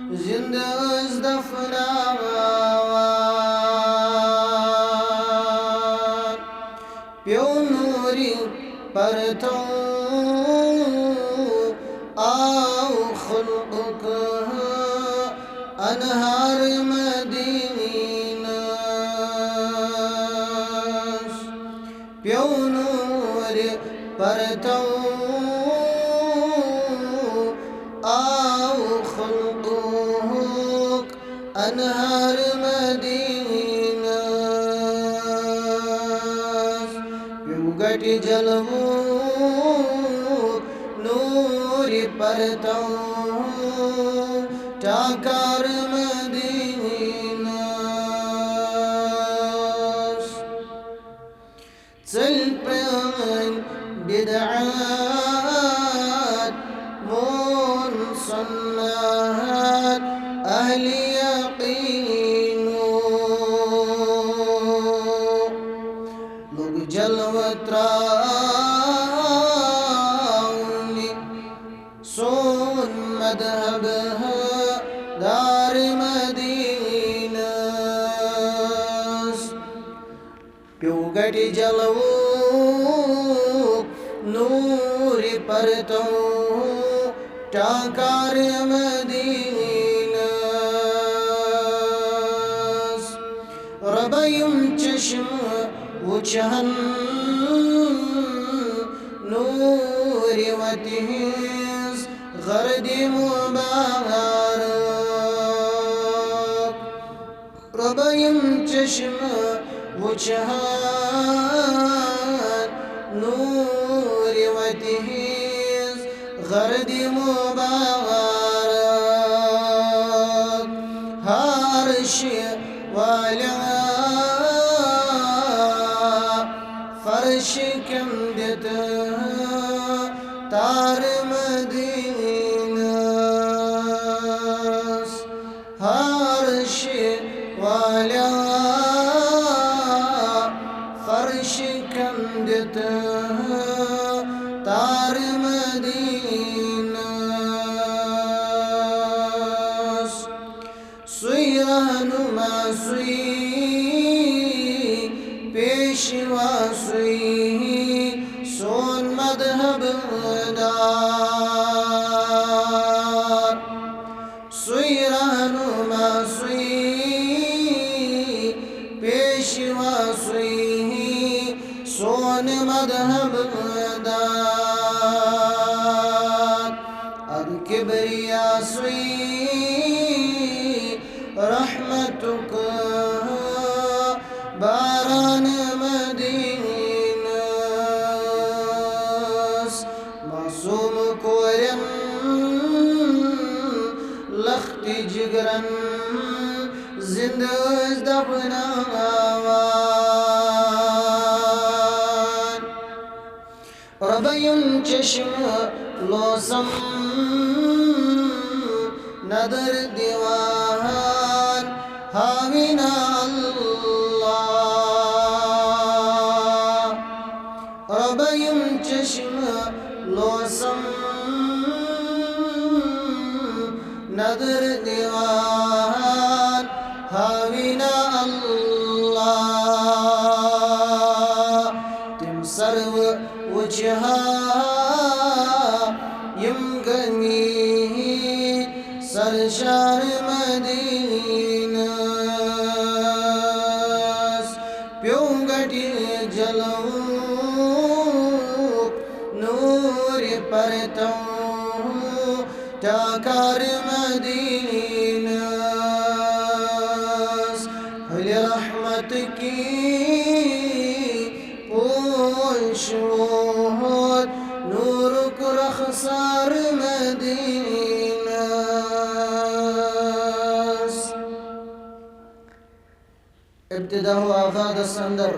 जिंदज दफनावान प्यो नूरी परतो आओ खुल्क अनहार मदीना प्यो नूरी परतो आओ खुल्क अनहार मदीना प्युगट जलवो नूरी परतो टाकार मदीना चल प्यान बिदआत मोन सन्नात अहली यकीनो लोग जलवत्राउनी सोन मदहब दार मदीना प्युगट जलवो नूरी परतो टाकार मदीना रबयुम चश्म वचहन नूरी वतिहिस गर्दी मुबारक रबयुम चश्म वचहन नूरी वतिहिस गर्दी मुबारक हारश वाला फर्श कम देता तार मदीना हारश वाला फर्श कम देता तार मदीना सुई रहनुमा सुई पेशवा सुई सोन मदहब दार सुई रहनुमा सुई पेशवा सुई सोन मदहब दार अब किबरिया सुई रहमतुक बारान मदीना मासूम कोरन लख्ती जिगरन जिंदज दफनावान रबयुम चश्म लोसम नदर दीवान हाविना रबयुम चश्म लोसम नदर दीवान हाविना अल्लाह तिम सर्व वजहा यम गमी सरशार मदीना प्युगट जलवो नूरी परतो टाकार मदीना हल रहमत की पोशोत नूर को रखसार मदीना इब्तिदा आगाज़ अंदर